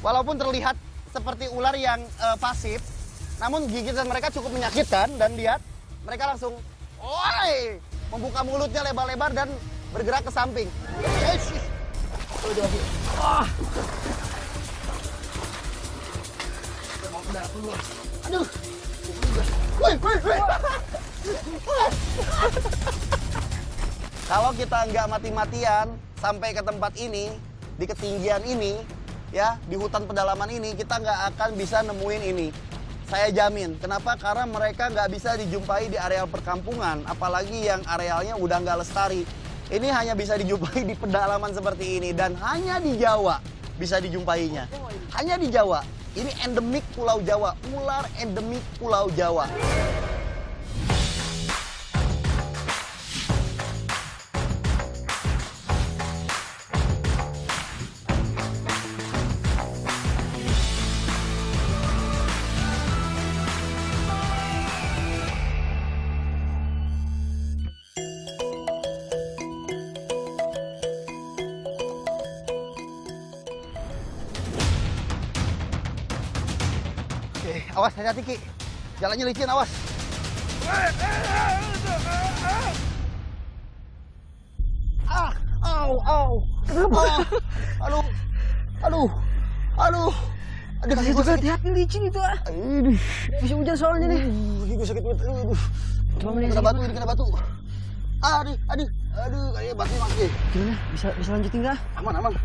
walaupun terlihat seperti ular yang pasif, namun gigitan mereka cukup menyakitkan. Dan lihat, mereka langsung membuka mulutnya lebar-lebar dan bergerak ke samping. Aduh. Kalau kita nggak mati-matian sampai ke tempat ini, di ketinggian ini, ya, di hutan pedalaman ini, kita nggak akan bisa nemuin ini. Saya jamin. Kenapa? Karena mereka nggak bisa dijumpai di areal perkampungan, apalagi yang arealnya udah nggak lestari. Ini hanya bisa dijumpai di pedalaman seperti ini, dan hanya di Jawa bisa dijumpainya. Hanya di Jawa. Ini endemik Pulau Jawa, ular endemik Pulau Jawa. Awas, hati-hati Ki. Jalannya licin, awas. Au. Aduh. Aduh, kaki gue sakit. Hati-hati, licin itu. Bisa hujan soalnya nih. Kaki gue sakit banget. Aduh. Coba kena batu, ini kena batu. Aduh, kayaknya batu mati. Gimana? Bisa lanjutin nggak? Aman.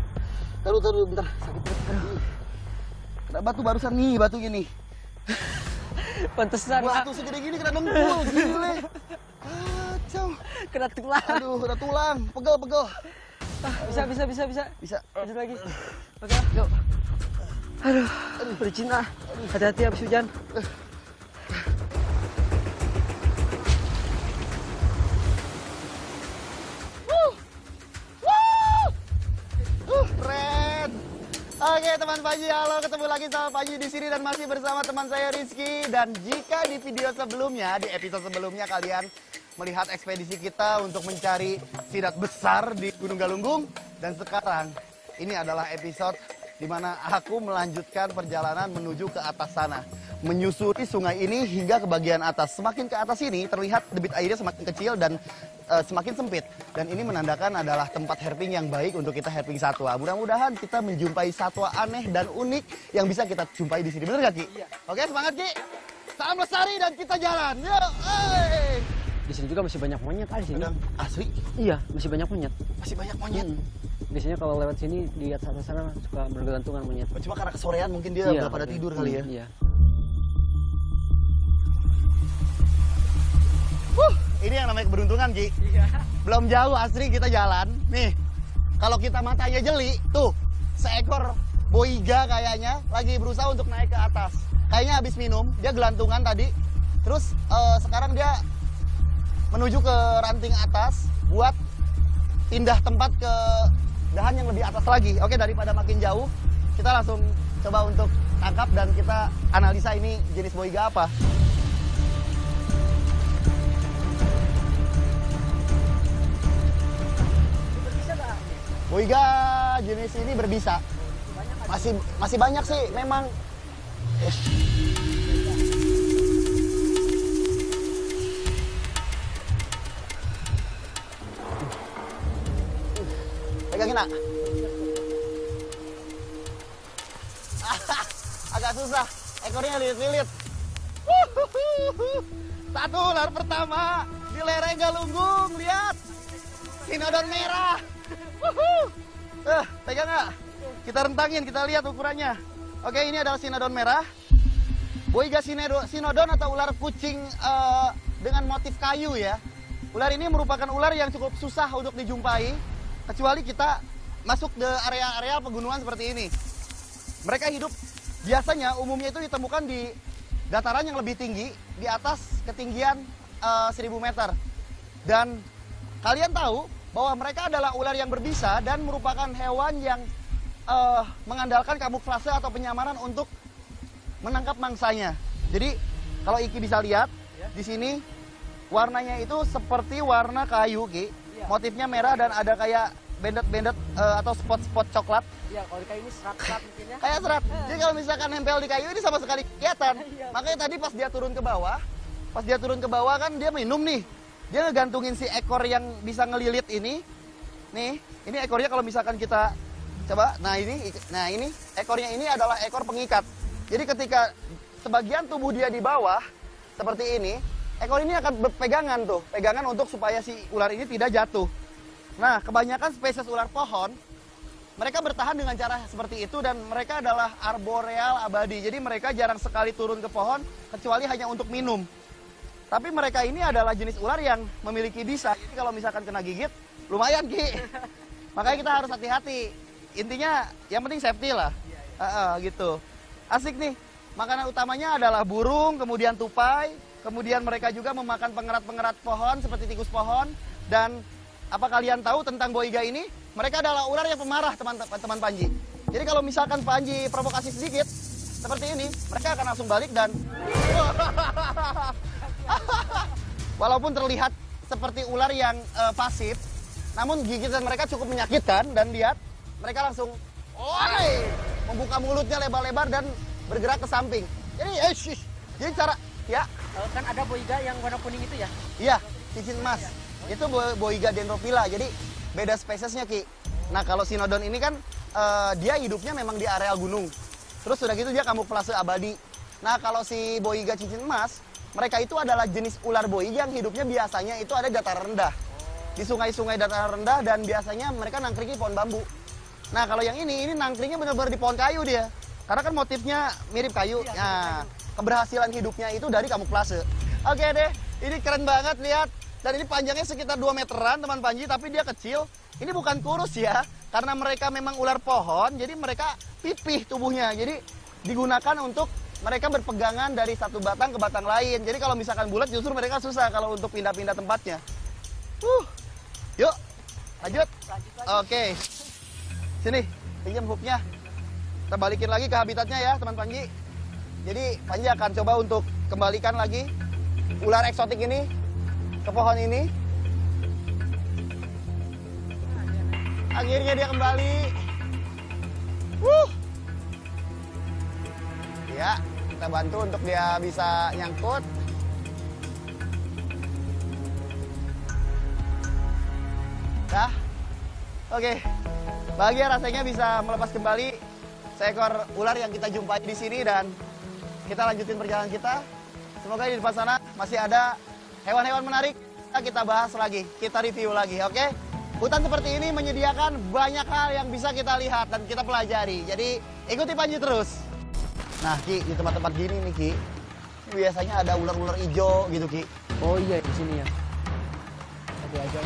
Taruh, bentar. Sakit banget. Kena batu barusan nih, batu gini. Pantesan. Batu segede gini kena dengkul, gile. Kacau. Kena tulang. Aduh, kena tulang. Pegel. Bisa. Lanjut lagi. Oke, yuk. Aduh, licin ah. Hati-hati habis hujan. Keren. Oke teman Paji, halo, ketemu lagi sama Paji di sini dan masih bersama teman saya Rizky. Dan jika di video sebelumnya, di episode sebelumnya kalian melihat ekspedisi kita untuk mencari sidat besar di Gunung Galunggung, dan sekarang ini adalah episode di mana aku melanjutkan perjalanan menuju ke atas sana, menyusuri sungai ini hingga ke bagian atas. Semakin ke atas ini terlihat debit airnya semakin kecil dan semakin sempit, dan ini menandakan adalah tempat herping yang baik untuk kita herping satwa. Mudah-mudahan kita menjumpai satwa aneh dan unik yang bisa kita jumpai di sini. Bener gak Ki? Iya. Oke, semangat Ki. Salam lestari dan kita jalan. Yuk, Di sini juga masih banyak monyet di sini. Asli? Iya, masih banyak monyet. Masih banyak monyet. Biasanya kalau lewat sini di atas sana suka bergelantungan monyet. Cuma karena kesorean mungkin dia udah pada tidur kali ya. Iya. Ini yang namanya keberuntungan, Ki. Iya. Belum jauh asri kita jalan. Nih, kalau kita matanya jeli, tuh seekor boiga kayaknya lagi berusaha untuk naik ke atas. Kayaknya habis minum, dia gelantungan tadi. Terus sekarang dia menuju ke ranting atas buat pindah tempat ke dahan yang lebih atas lagi. Oke, daripada makin jauh, kita langsung coba untuk tangkap dan kita analisa ini jenis boiga apa. Boiga jenis ini berbisa. Masih banyak sih memang. Pegangin nak. Agak susah. Ekornya lilit-lilit. Satu ular pertama di lereng Galunggung. Lihat. Sinodon merah. Pegang nggak? Kita rentangin, kita lihat ukurannya. Oke, ini adalah sinodon merah. Boiga sinodon atau ular kucing dengan motif kayu ya. Ular ini merupakan ular yang cukup susah untuk dijumpai, kecuali kita masuk ke area-area pegunungan seperti ini. Mereka hidup biasanya umumnya itu ditemukan di dataran yang lebih tinggi, di atas ketinggian 1000 meter. Dan kalian tahu bahwa mereka adalah ular yang berbisa dan merupakan hewan yang mengandalkan kamuflase atau penyamaran untuk menangkap mangsanya. Jadi kalau Iki bisa lihat di sini warnanya itu seperti warna kayu, Ki. Motifnya merah dan ada kayak bendet-bendet atau spot-spot coklat. Iya, kalau di kayu ini serat-serat mungkin ya. Kayak serat. Jadi kalau misalkan nempel di kayu ini sama sekali kelihatan. Makanya tadi pas dia turun ke bawah kan dia minum nih. Dia ngegantungin si ekor yang bisa ngelilit ini. Nih, ini ekornya kalau misalkan kita coba, nah ini ekornya ini adalah ekor pengikat. Jadi ketika sebagian tubuh dia di bawah seperti ini, ekor ini akan berpegangan tuh, pegangan untuk supaya si ular ini tidak jatuh. Nah, kebanyakan spesies ular pohon mereka bertahan dengan cara seperti itu dan mereka adalah arboreal abadi. Jadi mereka jarang sekali turun ke pohon kecuali hanya untuk minum. Tapi mereka ini adalah jenis ular yang memiliki bisa. Jadi kalau misalkan kena gigit, lumayan Ki. Makanya kita harus hati-hati. Intinya yang penting safety lah. Gitu. Asik nih. Makanan utamanya adalah burung, kemudian tupai, kemudian mereka juga memakan pengerat-pengerat pohon seperti tikus pohon. Dan apa kalian tahu tentang boiga ini? Mereka adalah ular yang pemarah, teman-teman Panji. Jadi kalau misalkan Panji provokasi sedikit seperti ini, mereka akan langsung balik dan walaupun terlihat seperti ular yang pasif, namun gigitan mereka cukup menyakitkan dan lihat mereka langsung membuka mulutnya lebar-lebar dan bergerak ke samping. Jadi cara ya Kan ada boiga yang warna kuning itu ya? iya, cincin emas. Itu boiga dendrophila. Jadi beda spesiesnya Ki. Nah, kalau sinodon ini kan dia hidupnya memang di areal gunung. Terus sudah gitu dia kamuflase abadi. Nah, kalau si boiga cincin emas, mereka itu adalah jenis ular boiga yang hidupnya biasanya itu ada dataran rendah. Di sungai-sungai dataran rendah dan biasanya mereka nangkringi pohon bambu. Nah, kalau yang ini nangkringnya benar-benar di pohon kayu dia. Karena kan motifnya mirip kayu. Nah, keberhasilan hidupnya itu dari kamuflase. Oke deh, ini keren banget lihat. Dan ini panjangnya sekitar 2 meteran teman Panji, tapi dia kecil. Ini bukan kurus ya, karena mereka memang ular pohon, jadi mereka pipih tubuhnya. Jadi digunakan untuk mereka berpegangan dari satu batang ke batang lain. Jadi kalau misalkan bulat justru mereka susah kalau untuk pindah-pindah tempatnya. Yuk, lanjut. Oke. Sini, pinjam hooknya. Kita balikin lagi ke habitatnya ya teman Panji. Jadi Panji akan coba untuk kembalikan lagi ular eksotik ini ke pohon ini. Akhirnya dia kembali. Ya, kita bantu untuk dia bisa nyangkut. Dah. Oke. Bahagia rasanya bisa melepas kembali seekor ular yang kita jumpai di sini dan kita lanjutin perjalanan kita. Semoga di depan sana masih ada hewan-hewan menarik. Kita bahas lagi, kita review lagi, oke? Hutan seperti ini menyediakan banyak hal yang bisa kita lihat dan kita pelajari. Jadi ikuti Panji terus. Nah Ki, di tempat-tempat gini nih Ki, biasanya ada ular-ular hijau gitu Ki. Oh iya, di sini ya. Ada aja.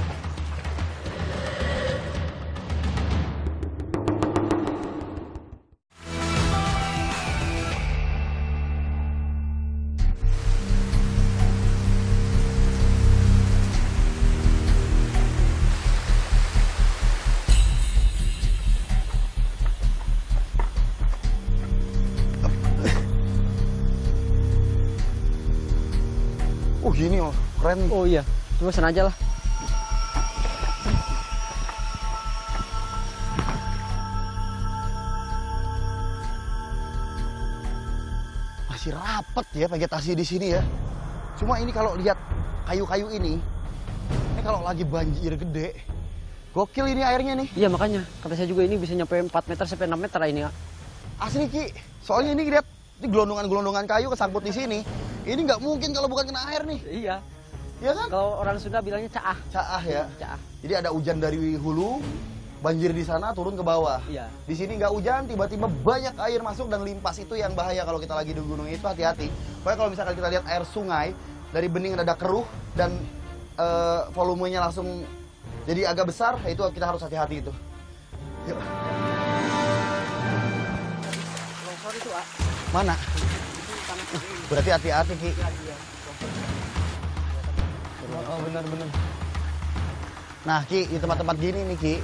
Gini oh, keren nih. Oh iya, cuma sengaja lah. Masih rapet ya vegetasi di sini ya. Cuma ini kalau lihat kayu-kayu ini kalau lagi banjir gede, gokil ini airnya nih. Iya makanya, kata saya juga ini bisa nyampe 4 meter sampai 6 meter ini ya. Asli Ki, soalnya ini lihat ini gelondongan-gelondongan kayu kesangkut di sini. Ini nggak mungkin kalau bukan kena air nih. Iya. Iya kan? Kalau orang Sunda bilangnya caah. Caah ya. Caah. Jadi ada hujan dari hulu, banjir di sana turun ke bawah. Iya. Di sini nggak hujan, tiba-tiba banyak air masuk dan limpas, itu yang bahaya kalau kita lagi di gunung itu, hati-hati. Pokoknya kalau misalkan kita lihat air sungai dari bening rada keruh dan volumenya langsung jadi agak besar, itu kita harus hati-hati itu. Yuk. Longsor itu, ah. Mana? Berarti hati-hati Ki. Oh benar-benar. Nah Ki, di tempat-tempat gini nih Ki,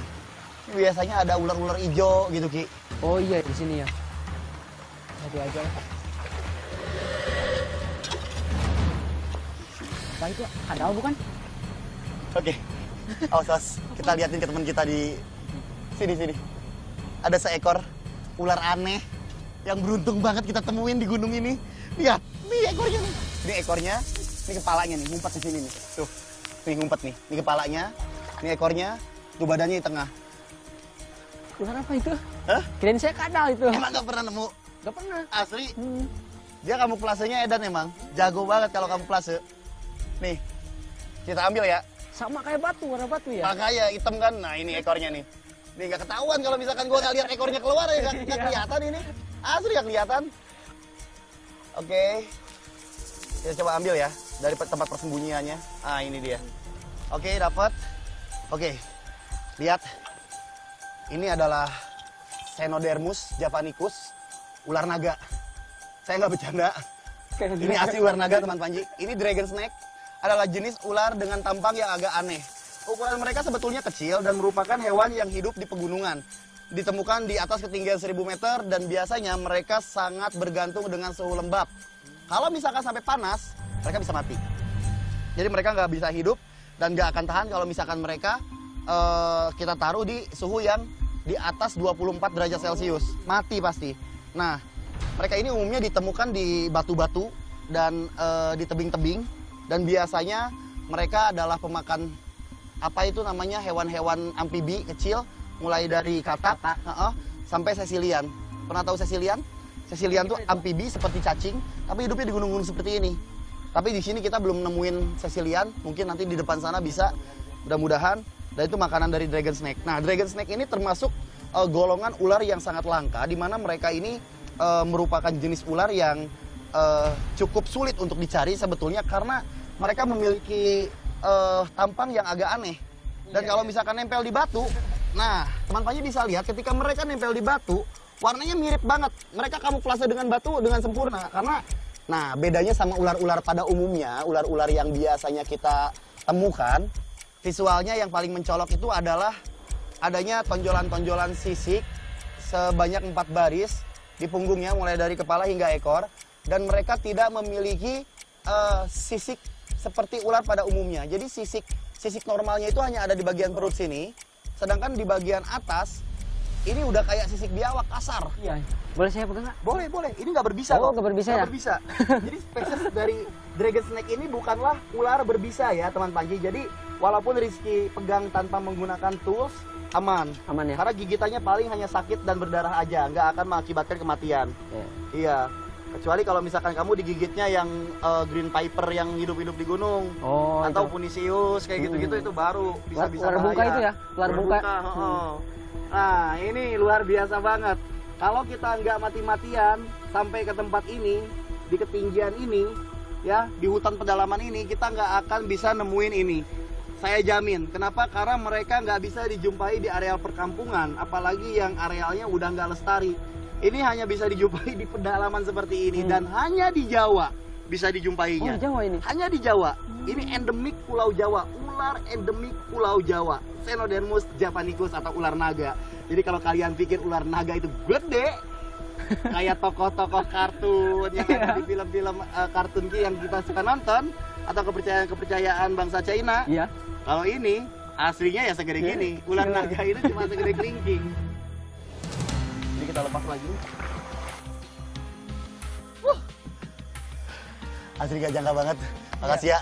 biasanya ada ular-ular hijau gitu Ki. Oh iya, di sini ya. Hati aja lah. Apa itu? Kadal bukan? Oke. Awas, kita liatin ke teman kita di Sini. Ada seekor ular aneh yang beruntung banget kita temuin di gunung ini. Lihat, nih ekornya nih. Ini ekornya, ini kepalanya nih, ngumpet di sini nih. Tuh, nih ngumpet nih. Ini kepalanya, ini ekornya, tuh badannya di tengah. Ular apa itu? Hah? Kirain saya kadal itu. Emang gak pernah nemu? Gak pernah. Asli. Dia kamuflasenya edan emang. Jago banget kalau kamuflase. Nih, kita ambil ya. Sama kayak batu, warna batu ya? Makanya hitam kan. Nah ini ekornya nih. Nih gak ketahuan kalau misalkan gua nggak lihat ekornya keluar ya gak kelihatan ini. Asli gak kelihatan. Oke. Kita coba ambil ya dari tempat persembunyiannya. Ah ini dia. Oke dapat. Oke. Lihat. Ini adalah Cenodermus javanicus, ular naga. Saya nggak bercanda. Ini asli ular naga teman Panji. Ini dragon snake adalah jenis ular dengan tampang yang agak aneh. Ukuran mereka sebetulnya kecil dan merupakan hewan yang hidup di pegunungan. Ditemukan di atas ketinggian 1000 meter dan biasanya mereka sangat bergantung dengan suhu lembab. Kalau misalkan sampai panas, mereka bisa mati. Jadi mereka nggak bisa hidup dan nggak akan tahan kalau misalkan mereka kita taruh di suhu yang di atas 24 derajat Celcius. Mati pasti. Nah, mereka ini umumnya ditemukan di batu-batu dan di tebing-tebing. Dan biasanya mereka adalah pemakan apa itu namanya hewan-hewan amfibi kecil, mulai dari katak sampai sesilian. Pernah tahu sesilian? Sesilian tuh amfibi seperti cacing, tapi hidupnya di gunung-gunung seperti ini. Tapi di sini kita belum nemuin sesilian, mungkin nanti di depan sana bisa, mudah-mudahan. Dan itu makanan dari dragon snake. Nah, dragon snake ini termasuk golongan ular yang sangat langka, di mana mereka ini merupakan jenis ular yang cukup sulit untuk dicari sebetulnya karena mereka memiliki tampang yang agak aneh. Dan kalau misalkan nempel di batu, nah teman Panji bisa lihat ketika mereka nempel di batu, warnanya mirip banget. Mereka kamuflase dengan batu dengan sempurna. Karena, nah bedanya sama ular-ular pada umumnya, ular-ular yang biasanya kita temukan, visualnya yang paling mencolok itu adalah adanya tonjolan-tonjolan sisik sebanyak 4 baris di punggungnya mulai dari kepala hingga ekor. Dan mereka tidak memiliki sisik seperti ular pada umumnya. Jadi sisik normalnya itu hanya ada di bagian perut sini. Sedangkan di bagian atas, ini udah kayak sisik biawak kasar. Iya. Boleh saya pegang nggak? Boleh. Ini nggak berbisa kok. Oh, nggak berbisa ya? Berbisa. Jadi spesies dari dragon snake ini bukanlah ular berbisa ya teman Panji. Jadi walaupun Rizky pegang tanpa menggunakan tools, aman. Aman ya? Karena gigitannya paling hanya sakit dan berdarah aja, nggak akan mengakibatkan kematian. Iya. Kecuali kalau misalkan kamu digigitnya yang green piper yang hidup-hidup di gunung, atau itu. punisius kayak gitu-gitu, itu baru bisa ular buka itu ya? Ular buka. Nah ini luar biasa banget. Kalau kita nggak mati-matian sampai ke tempat ini, di ketinggian ini, ya di hutan pedalaman ini, kita nggak akan bisa nemuin ini. Saya jamin. Kenapa? Karena mereka nggak bisa dijumpai di areal perkampungan, apalagi yang arealnya udah nggak lestari. Ini hanya bisa dijumpai di pedalaman seperti ini dan hanya di Jawa bisa dijumpainya. Oh, Jawa ini? Hanya di Jawa. Ini endemik Pulau Jawa, ular endemik Pulau Jawa, Cenodermus javanicus atau ular naga. Jadi kalau kalian pikir ular naga itu gede, kayak tokoh-tokoh kartun yang ada di film-film kartun yang kita suka nonton, atau kepercayaan bangsa China. Iya. Kalau ini aslinya ya segede gini. Ular naga ini cuma segede kelingking. Jadi kita lepas lagi. Asli gak jangka banget. Makasih ya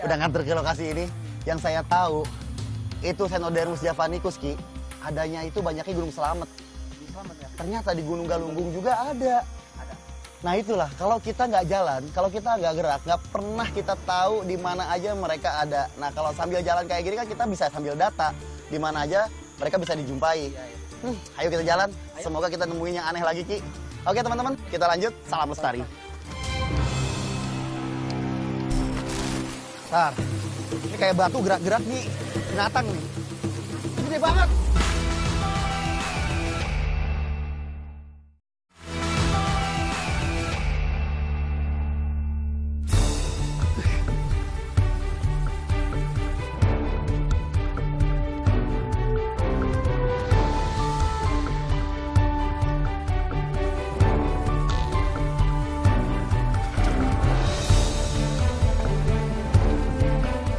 udah nganter ke lokasi ini. Yang saya tahu itu Cenodermus javanicus Ki, adanya itu banyaknya Gunung Slamet. Ternyata di Gunung Galunggung juga ada. Nah itulah, kalau kita nggak jalan, kalau kita nggak gerak, nggak pernah kita tahu di mana aja mereka ada. Nah kalau sambil jalan kayak gini kan kita bisa sambil data di mana aja mereka bisa dijumpai. Ayo kita jalan, semoga kita nemuin yang aneh lagi Ki. Oke teman-teman, kita lanjut, salam lestari. Ntar, ini kayak batu gerak-gerak nih, binatang nih. Gede banget.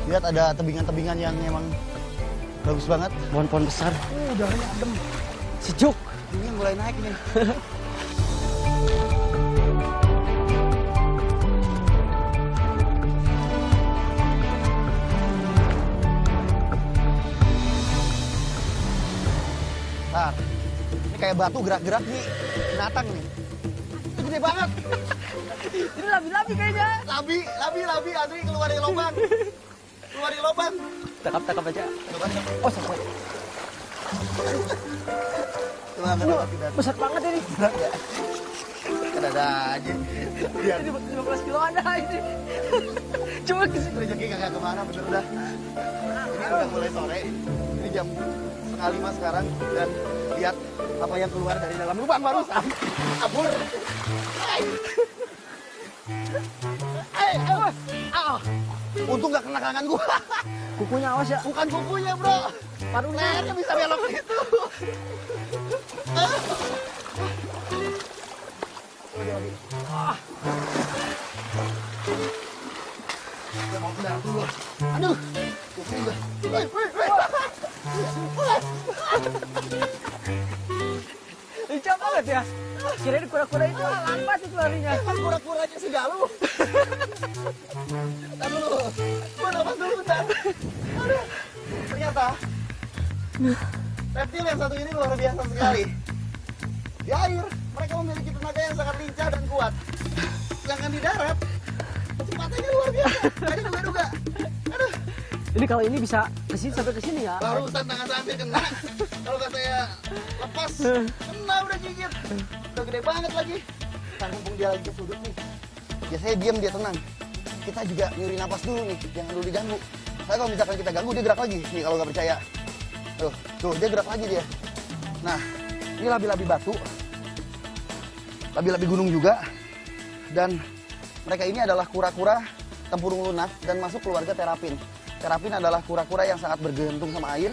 Lihat ada tebingan-tebingan yang emang bagus banget. Pohon-pohon besar. Udaranya adem. Sejuk. Ini mulai naik nih. Ntar, ini kayak batu gerak-gerak nih, binatang nih. Itu gede banget. Ini labi-labi kayaknya. Labi, Adri keluar dari lubang. Keluar dari lubang. Tangkap aja. Oh, sampai. Coba ketangkap tidak. Besar banget ini. Ada aja. Lihat. Ini 15 kilo ada ini. Coba kesini. Rezeki kagak kemana, bener dah. Ini udah mulai sore. Ini jam 4:30 sekarang. Dan lihat apa yang keluar dari dalam lubang barusan. Kabur. Untung gak kena tangan gua. Kukunya awas ya. Bukan kukunya, bro. Parunya. Lehernya bisa belok gitu. Udah mau darah dulu. Aduh. Lincah banget ya. Kirain kura-kura itu lambat itu larinya. Kan kura-kuranya si Galuh. Tahan dulu. Gua napas dulu, bentar. Aduh. Ternyata reptil yang satu ini luar biasa sekali. Di air, mereka memiliki tenaga yang sangat lincah dan kuat. Sedangkan di darat, kecepatannya luar biasa. Tadi duga-duga. Aduh. Ini kalau ini bisa kesini sampai kesini ya? Barusan tangan saya hampir kena. Kalau kata saya lepas, kena udah gigit. Udah gede banget lagi. Kan mumpung dia lagi ke sudut nih. Biasanya diam dia tenang. Kita juga nyuri napas dulu nih, jangan dulu diganggu. Saya kalau misalkan kita ganggu dia gerak lagi. Nih kalau nggak percaya. Tuh dia gerak lagi dia. Nah, ini labi-labi batu. Labi-labi gunung juga. Dan mereka ini adalah kura-kura tempurung lunak dan masuk keluarga terapin. Terapin adalah kura-kura yang sangat bergantung sama air.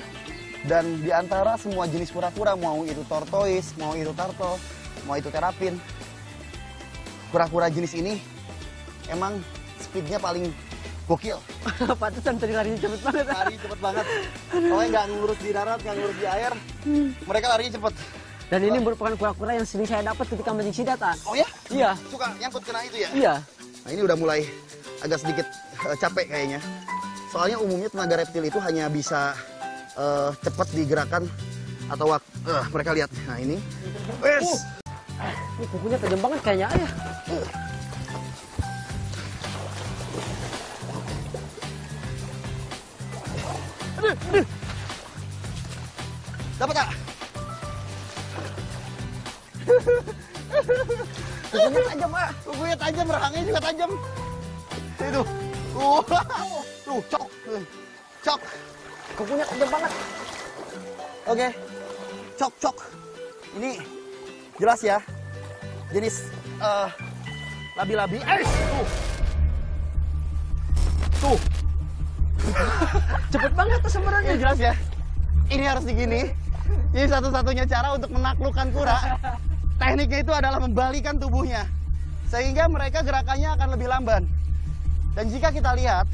Dan di antara semua jenis kura-kura, mau itu tortoise, mau itu turtle, mau itu terapin, kura-kura jenis ini emang speednya paling gokil. Pantesan tadi larinya cepet banget. Lari cepet banget. Pokoknya nggak ngurus di darat, nggak ngurus di air, mereka larinya cepet. Dan ini merupakan kura-kura yang sering saya dapat ketika mancing sidatan. Oh ya? Iya. Suka nyangkut kena itu ya? Iya. Nah ini udah mulai agak sedikit capek kayaknya. Soalnya umumnya tenaga reptil itu hanya bisa cepat digerakkan atau mereka lihat. Nah ini. Ini kukunya tajam banget kayaknya ya. Aduh. Dapat tak? Kukunya tajam, Pak. Kukunya tajam, rahangnya juga tajam. Itu. Tuh, cok. Cok. Kukunya tajam banget. Oke. Cok. Ini jelas ya. Jenis labi-labi. Tuh. Cepet banget tuh sebenarnya. Ini jelas ya. Ini harus digini. Ini satu-satunya cara untuk menaklukkan kura. Tekniknya itu adalah membalikan tubuhnya. Sehingga mereka gerakannya akan lebih lamban. Dan jika kita lihat,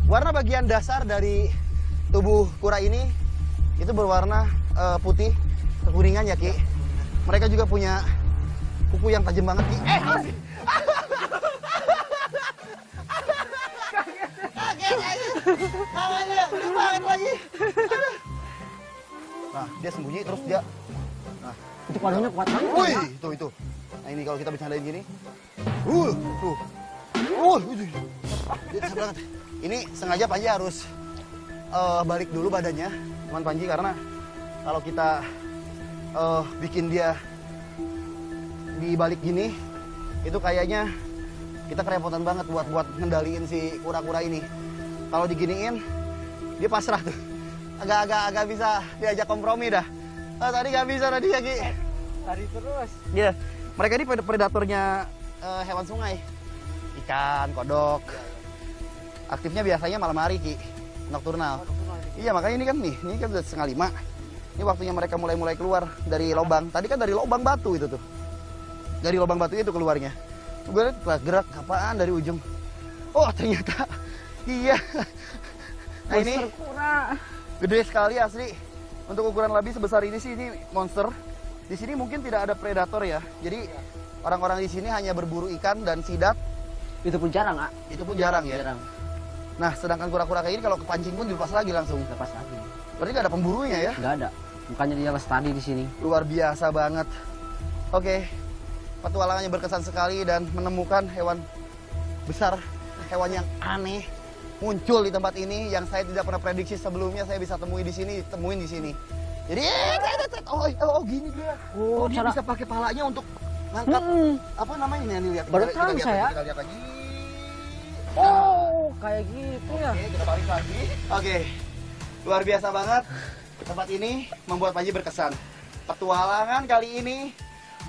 warna bagian dasar dari tubuh kura ini itu berwarna putih, kekuningan ya Ki. Mereka juga punya kuku yang tajam banget Ki. Kaget banget lagi. Nah, dia sembunyi terus dia. Nah, itu palunya kuat banget. wih, itu. Nah, ini kalau kita bercandain gini. Tuh. Dia besar banget. Ini sengaja Panji harus balik dulu badannya, teman Panji, karena kalau kita bikin dia dibalik gini, itu kayaknya kita kerepotan banget buat ngendaliin si kura-kura ini. Kalau diginiin, dia pasrah tuh. Agak bisa diajak kompromi dah. Tadi nggak bisa tadi ya Ki. Lari terus. Iya. Mereka ini predatornya hewan sungai. Ikan, kodok. Aktifnya biasanya malam hari Ki. Nokturnal. Iya, makanya ini kan udah 4:30. Ini waktunya mereka mulai keluar dari lubang. Tadi kan dari lubang batu itu tuh. Dari lubang batu itu keluarnya. Gue lihat gerak apaan dari ujung. Oh, ternyata iya. Nah ini kura. gede sekali asli. Untuk ukuran labi sebesar ini sih, ini monster. Di sini mungkin tidak ada predator ya. Jadi orang-orang di sini hanya berburu ikan dan sidat. Itu pun jarang, ah. Itu pun jarang ya. Jarang. Nah, sedangkan kura-kura kayak ini kalau kepancing pun dilepas lagi langsung. Lepas lagi. Berarti nggak ada pemburunya ya? Nggak ada. Makanya dia lestari di sini. Luar biasa banget. Oke, petualangannya berkesan sekali dan menemukan hewan besar, hewan yang aneh muncul di tempat ini yang saya tidak pernah prediksi sebelumnya saya bisa temuin di sini. Jadi oh gini dia. Oh, dia bisa pakai palanya untuk ngangkat apa namanya ini lihat. Baru tahu saya. Kita lihat lagi. Oh, kayak gitu ya. Oke, kita balik lagi. Oke. Luar biasa banget. Tempat ini membuat Panji berkesan. Petualangan kali ini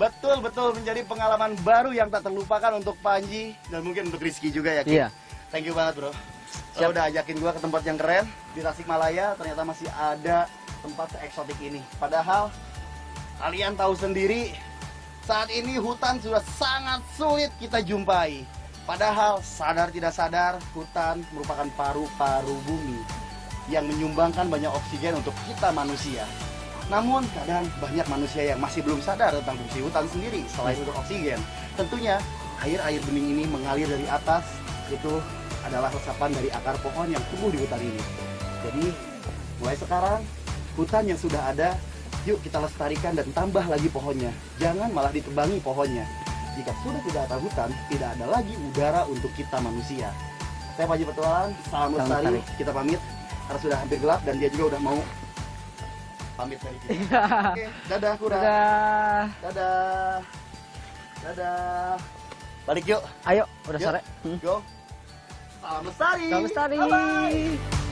betul-betul menjadi pengalaman baru yang tak terlupakan untuk Panji dan mungkin untuk Rizky juga ya, Ki. Iya. Thank you banget, bro. Lo udah ajakin gua ke tempat yang keren di Tasikmalaya, ternyata masih ada tempat eksotik ini. Padahal kalian tahu sendiri, saat ini hutan sudah sangat sulit kita jumpai. Padahal sadar tidak sadar, hutan merupakan paru-paru bumi yang menyumbangkan banyak oksigen untuk kita manusia. Namun kadang banyak manusia yang masih belum sadar tentang fungsi hutan sendiri selain untuk oksigen. Tentunya air bening ini mengalir dari atas, itu adalah resapan dari akar pohon yang tumbuh di hutan ini. Jadi mulai sekarang hutan yang sudah ada, yuk kita lestarikan dan tambah lagi pohonnya. Jangan malah ditebangi pohonnya. Jika sudah tidak ada hutan, tidak ada lagi udara untuk kita manusia. Saya Panji Petualang, salam lestari. Kita pamit karena sudah hampir gelap dan dia juga udah mau pamit dari kita. Oke, dadah Kura. Dadah. Dadah. Dadah. Balik yuk. Ayo, udah Yuk. sore. Go. Salam lestari. Salam lestari. Bye-bye.